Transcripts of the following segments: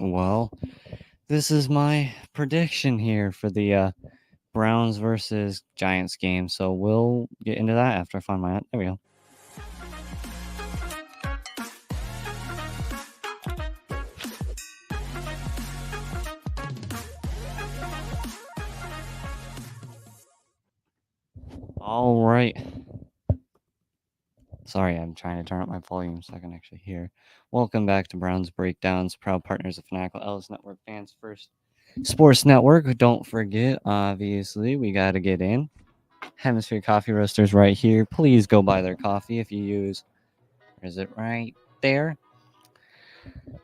Well, this is my prediction here for the Browns versus Giants game. So we'll get into that after I find my. There we go. All right. Sorry, I'm trying to turn up my volume so I can actually hear. Welcome back to Browns Breakdowns, proud partners of Fanatical Ellis Network Fans First Sports Network. Don't forget, obviously, we got to get in. Hemisphere Coffee Roasters right here. Please go buy their coffee if you use. Is it right there?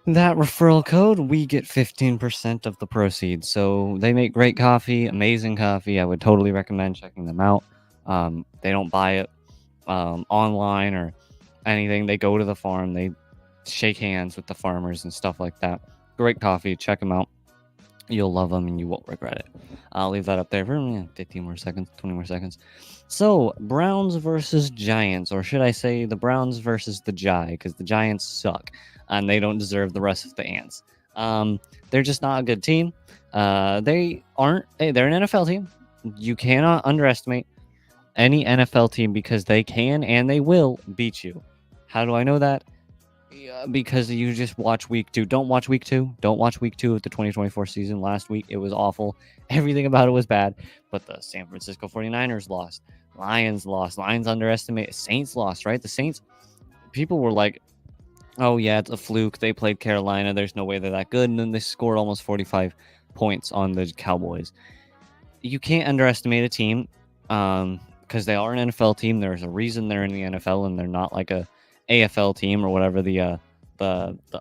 That referral code, we get 15% of the proceeds. So they make great coffee, amazing coffee. I would totally recommend checking them out. They don't buy it online or anything. They go to the farm, they shake hands with the farmers and stuff like that. Great coffee. Check them out. You'll love them and you won't regret it. I'll leave that up there for 15 more seconds, 20 more seconds. So, Browns versus Giants, or should I say the Browns versus the Gi, because the Giants suck and they don't deserve the rest of the Ants. They're just not a good team. They aren't. They're an NFL team. You cannot underestimate any NFL team because they can and they will beat you. How do I know that? Because you just watch week 2. Don't watch week 2. Don't watch week 2 of the 2024 season. Last week, it was awful. Everything about it was bad. But the San Francisco 49ers lost. Lions lost. Lions underestimated. Saints lost, right? The Saints, people were like, oh, yeah, it's a fluke. They played Carolina. There's no way they're that good. And then they scored almost 45 points on the Cowboys. You can't underestimate a team because they are an NFL team. There's a reason they're in the NFL and they're not like a AFL team or whatever the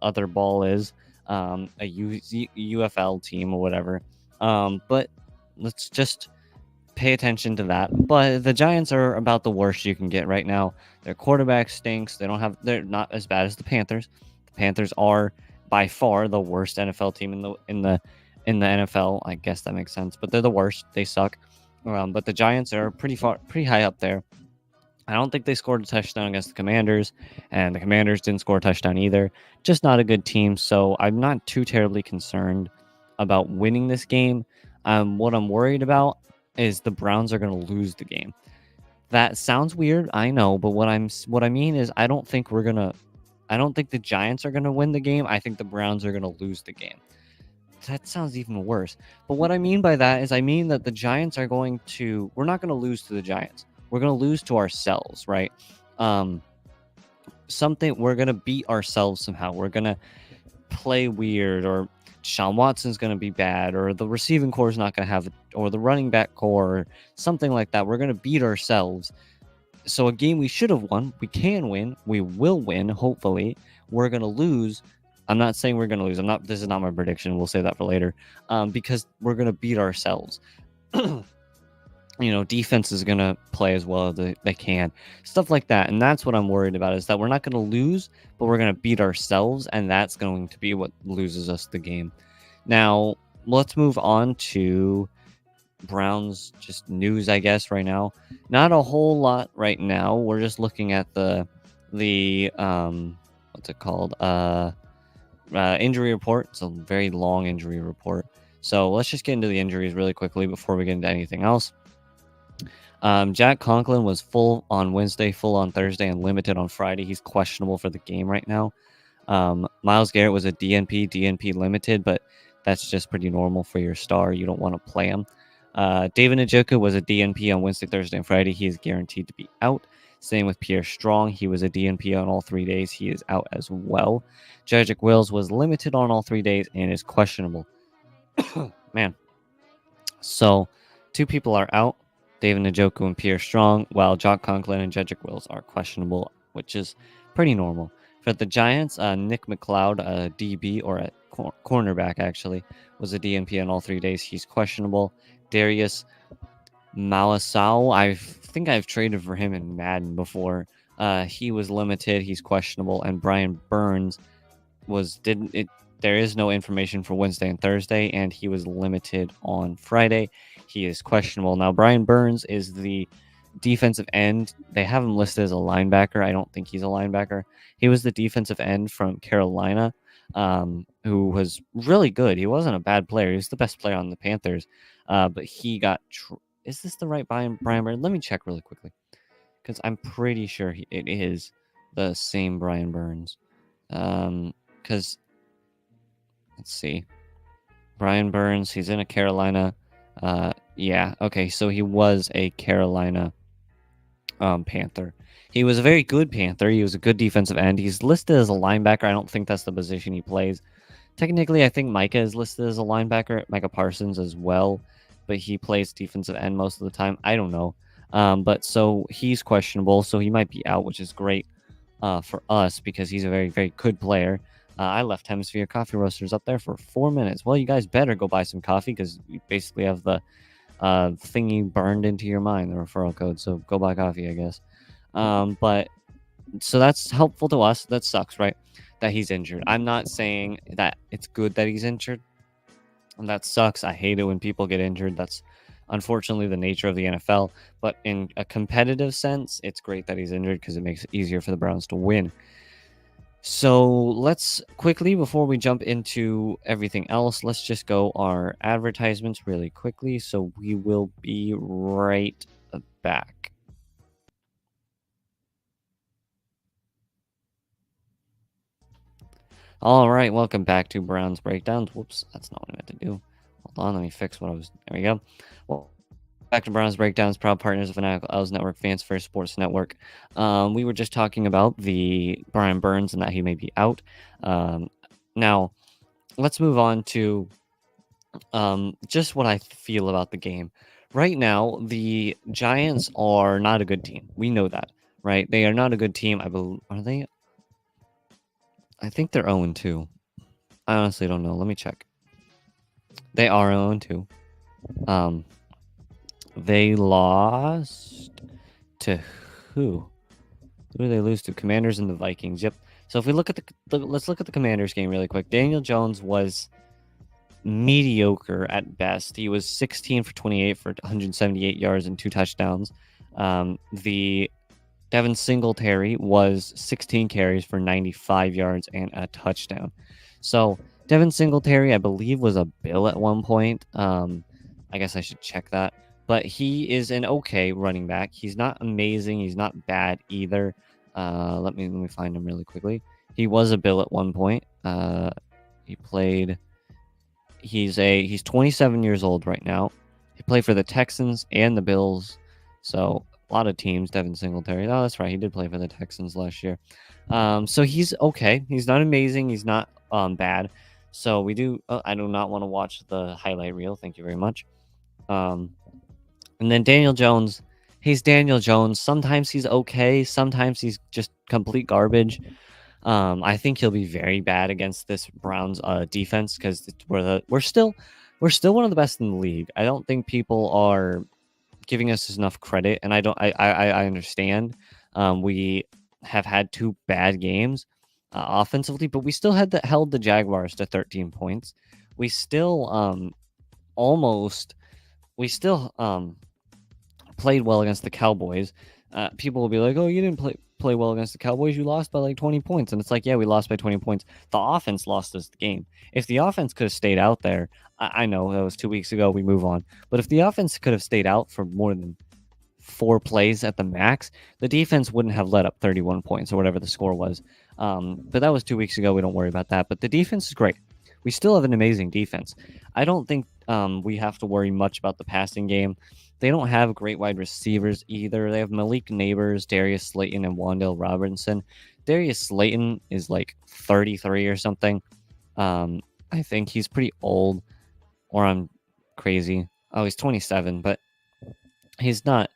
other ball is, a UFL team or whatever. But let's just pay attention to that. But the Giants are about the worst you can get right now. Their quarterback stinks. They're not as bad as the Panthers. The Panthers are by far the worst NFL team in the NFL. I guess that makes sense. But they're the worst. They suck. But the Giants are pretty high up there. I don't think they scored a touchdown against the Commanders, and the Commanders didn't score a touchdown either. Just not a good team, so I'm not too terribly concerned about winning this game. What I'm worried about is the Browns are going to lose the game. That sounds weird, I know, but what I mean is I don't think the Giants are going to win the game. I think the Browns are going to lose the game. That sounds even worse. But what I mean by that is I mean that the Giants we're not going to lose to the Giants. We're going to lose to ourselves, right? We're going to beat ourselves somehow. We're going to play weird, or Deshaun Watson's going to be bad, or the receiving core is not going to have, or the running back core, or something like that. We're going to beat ourselves. So a game we should have won, we can win. We will win, hopefully. We're going to lose. I'm not saying we're going to lose. This is not my prediction. We'll save that for later. Because we're going to beat ourselves. Defense is going to play as well as they can. Stuff like that. And that's what I'm worried about, is that we're not going to lose, but we're going to beat ourselves. And that's going to be what loses us the game. Now, let's move on to Browns just news, I guess, right now. Not a whole lot right now. We're just looking at the what's it called? Injury report. It's a very long injury report. So let's just get into the injuries really quickly before we get into anything else. Jack Conklin was full on Wednesday, full on Thursday, and limited on Friday. He's questionable for the game right now. Myles Garrett was a DNP limited, but that's just pretty normal for your star. You don't want to play him. David Njoku was a DNP on Wednesday, Thursday, and Friday. He is guaranteed to be out. Same with Pierre Strong. He was a DNP on all 3 days. He is out as well. Jedrick Wills was limited on all 3 days and is questionable. Man. So, 2 people are out. David Njoku and Pierre Strong, while Jack Conklin and Jedrick Wills are questionable, which is pretty normal. For the Giants, Nick McLeod, a DB, or a cornerback actually, was a DNP on all 3 days. He's questionable. Darius Malasau, I think I've traded for him in Madden before. He was limited. He's questionable. And Brian Burns there is no information for Wednesday and Thursday, and he was limited on Friday. He is questionable. Now, Brian Burns is the defensive end. They have him listed as a linebacker. I don't think he's a linebacker. He was the defensive end from Carolina, who was really good. He wasn't a bad player. He was the best player on the Panthers. But he got. Is this the right Brian Burns? Let me check really quickly, because I'm pretty sure it is the same Brian Burns. Because let's see, Brian Burns. He's in a Carolina. Yeah. Okay. So he was a Carolina Panther. He was a very good Panther. He was a good defensive end. He's listed as a linebacker. I don't think that's the position he plays. Technically, I think Micah is listed as a linebacker, Micah Parsons as well, but he plays defensive end most of the time. I don't know. But so he's questionable, so he might be out, which is great for us because he's a very, very good player. I left Hemisphere Coffee Roasters up there for 4 minutes. Well, you guys better go buy some coffee because you basically have the thingy burned into your mind, the referral code. So go buy coffee, I guess. But so that's helpful to us. That sucks, right? That he's injured. I'm not saying that it's good that he's injured. And that sucks. I hate it when people get injured. That's unfortunately the nature of the NFL. But in a competitive sense, it's great that he's injured because it makes it easier for the Browns to win. So let's quickly, before we jump into everything else, let's just go our advertisements really quickly. So we will be right back. All right, welcome back to Browns Breakdowns. Whoops, that's not what I meant to do. Hold on, let me fix what I was. There we go. Well, back to Browns Breakdowns, proud partners of Fanatical L's Network, Fans First Sports Network. We were just talking about the Brian Burns and that he may be out. Now, let's move on to just what I feel about the game. Right now, the Giants are not a good team. We know that, right? They are not a good team. Are they? I think they're 0-2. I honestly don't know. Let me check. They are 0-2. They lost to who? Who did they lose to? Commanders and the Vikings. Yep. So if we look at let's look at the Commanders game really quick. Daniel Jones was mediocre at best. He was 16 for 28 for 178 yards and 2 touchdowns. The Devin Singletary was 16 carries for 95 yards and a touchdown. So Devin Singletary, I believe, was a Bill at one point. I guess I should check that. But he is an okay running back. He's not amazing. He's not bad either. Let me find him really quickly. He was a Bill at one point. He played. He's 27 years old right now. He played for the Texans and the Bills. So a lot of teams. Devin Singletary. Oh, that's right. He did play for the Texans last year. So he's okay. He's not amazing. He's not bad. So we do. I do not want to watch the highlight reel. Thank you very much. And then Daniel Jones. He's Daniel Jones. Sometimes he's okay. Sometimes he's just complete garbage. I think he'll be very bad against this Browns defense because we're still one of the best in the league. I don't think people are giving us enough credit, and I understand. We have had 2 bad games offensively, but we still held the Jaguars to 13 points. We still played well against the Cowboys. People will be like, "Oh, you didn't play well against the Cowboys. You lost by like 20 points." And it's like, yeah, we lost by 20 points. The offense lost us the game. If the offense could have stayed out there, I know that was 2 weeks ago. We move on. But if the offense could have stayed out for more than 4 plays at the max, the defense wouldn't have let up 31 points or whatever the score was. But that was 2 weeks ago. We don't worry about that. But the defense is great. We still have an amazing defense. I don't think we have to worry much about the passing game. They don't have great wide receivers either. They have Malik Neighbors, Darius Slayton, and Wan'Dale Robinson. Darius Slayton is like 33 or something. I think he's pretty old, or I'm crazy. Oh, he's 27, but he's not.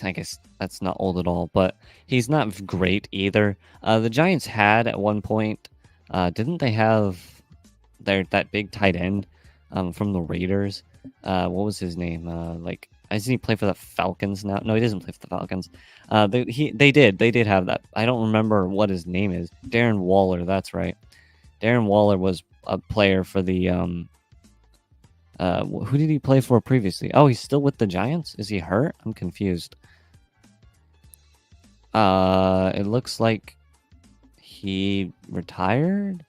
I guess that's not old at all, but he's not great either. The Giants had at one point, didn't they have that big tight end from the Raiders? What was his name? Doesn't he play for the Falcons now? No, he doesn't play for the Falcons. They did have that. I don't remember what his name is. Darren Waller, that's right. Darren Waller was a player for the who did he play for previously? Oh, he's still with the Giants? Is he hurt? I'm confused. It looks like he retired.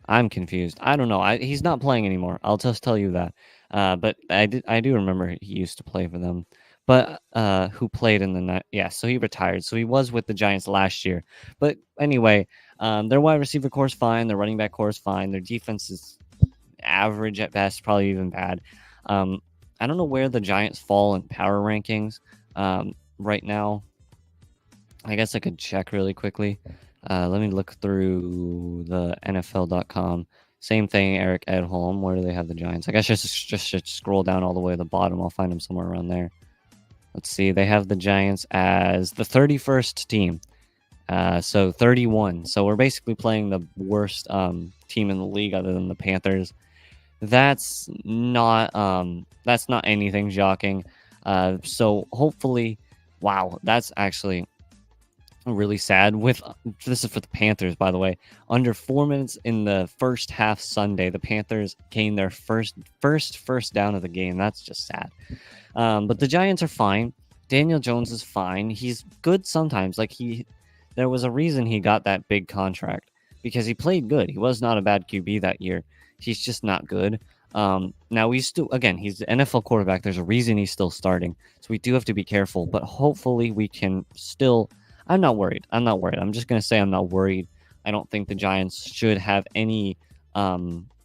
I'm confused. I don't know. He's not playing anymore. I'll just tell you that. But I do remember he used to play for them. But who played in the night? Yeah, so he retired. So he was with the Giants last year. But anyway, their wide receiver core is fine. Their running back core is fine. Their defense is average at best, probably even bad. Um, I don't know where the Giants fall in power rankings right now. I guess I could check really quickly. Let me look through the NFL.com. Same thing, Eric Edholm. Where do they have the Giants? I guess just scroll down all the way to the bottom. I'll find them somewhere around there. Let's see. They have the Giants as the 31st team. So 31. So we're basically playing the worst team in the league other than the Panthers. That's not anything shocking. So hopefully, wow, that's actually really sad. With this is for the Panthers, by the way. Under 4 minutes in the first half Sunday, the Panthers gained their first down of the game. That's just sad. But the Giants are fine. Daniel Jones is fine. He's good sometimes. There was a reason he got that big contract because he played good. He was not a bad QB that year. He's just not good. Now he's the NFL quarterback. There's a reason he's still starting. So we do have to be careful, but hopefully we can still. I'm not worried. I'm just going to say I'm not worried. I don't think the Giants should have any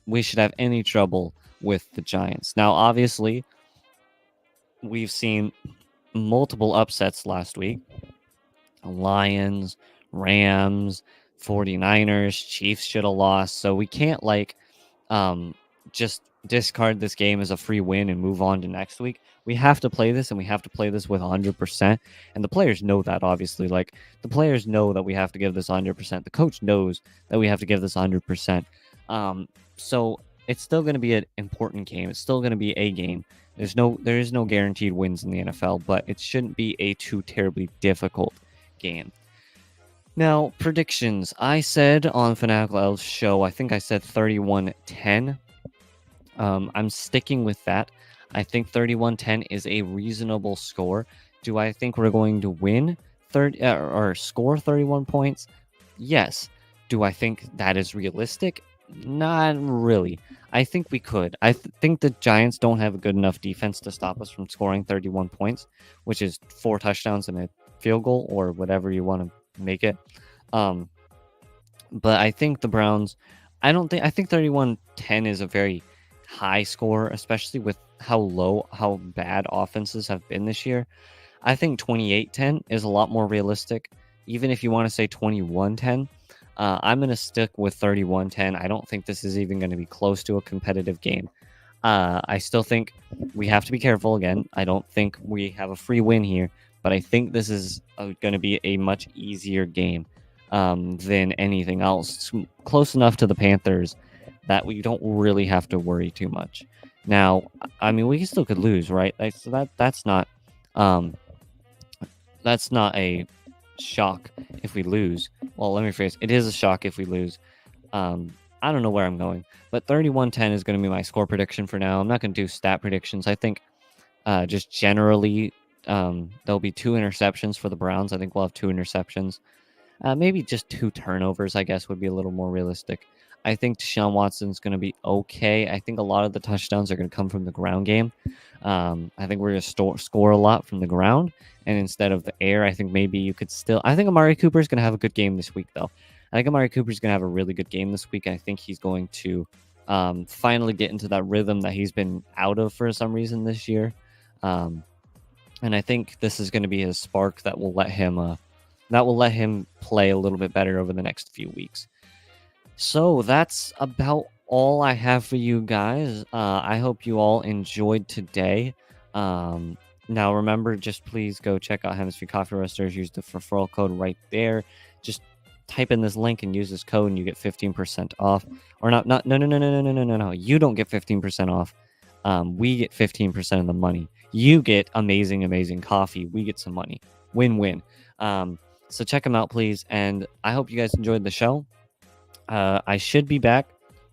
we should have any trouble with the Giants. Now, obviously, we've seen multiple upsets last week. Lions, Rams, 49ers, Chiefs should have lost. So we can't just discard this game as a free win and move on to next week. We have to play this, and we have to play this with 100%. And the players know that, obviously. The players know that we have to give this 100%. The coach knows that we have to give this 100%. So it's still going to be an important game. It's still going to be a game. There is no guaranteed wins in the NFL, but it shouldn't be a too terribly difficult game. Now, predictions. I said on Fanatical Elves show, I think I said 31-10. I'm sticking with that. I think 31-10 is a reasonable score. Do I think we're going to win or score 31 points? Yes. Do I think that is realistic? Not really. I think we could. I think the Giants don't have a good enough defense to stop us from scoring 31 points, which is 4 touchdowns and a field goal or whatever you want to make it. But I think the Browns, I think 31-10 is a very high score, especially with how bad offenses have been this year. I think 28-10 is a lot more realistic. Even if you want to say 21-10, I'm going to stick with 31-10. I don't think this is even going to be close to a competitive game. I still think we have to be careful again. I don't think we have a free win here, but I think this is going to be a much easier game than anything else. It's close enough to the Panthers that we don't really have to worry too much. Now, I mean, we still could lose, right? So that's not a shock if we lose. Well, let me phrase. It is a shock if we lose. I don't know where I'm going, but 31-10 is going to be my score prediction for now. I'm not going to do stat predictions. I think just generally there'll be 2 interceptions for the Browns. I think we'll have 2 interceptions. Maybe just 2 turnovers, I guess, would be a little more realistic. I think Deshaun Watson's going to be okay. I think a lot of the touchdowns are going to come from the ground game. I think we're going to score a lot from the ground, and instead of the air, I think maybe you could still. I think Amari Cooper is going to have a good game this week, though. I think Amari Cooper is going to have a really good game this week. I think he's going to finally get into that rhythm that he's been out of for some reason this year, and I think this is going to be his spark that will let him play a little bit better over the next few weeks. So that's about all I have for you guys. I hope you all enjoyed today. Now, remember, just please go check out Hemisphere Coffee Roasters. Use the referral code right there. Just type in this link and use this code, and you get 15% off. Or not. No. You don't get 15% off. We get 15% of the money. You get amazing coffee. We get some money. Win-win. So check them out, please. And I hope you guys enjoyed the show. I should be back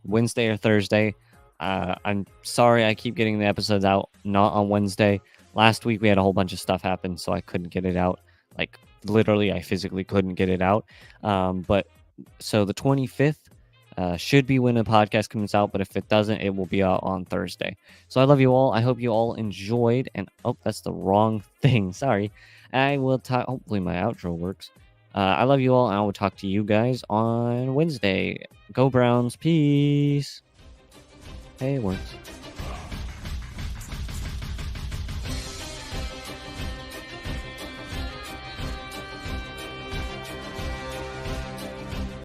Wednesday or Thursday. I'm sorry I keep getting the episodes out not on Wednesday. Last week we had a whole bunch of stuff happen, so I couldn't get it out. Literally, I physically couldn't get it out. But so the 25th, should be when the podcast comes out, but if it doesn't, it will be out on Thursday. So I love you all. I hope you all enjoyed. And oh, that's the wrong thing. Sorry. I will talk. Hopefully, my outro works. I love you all, and I will talk to you guys on Wednesday. Go Browns. Peace. Hey, it works.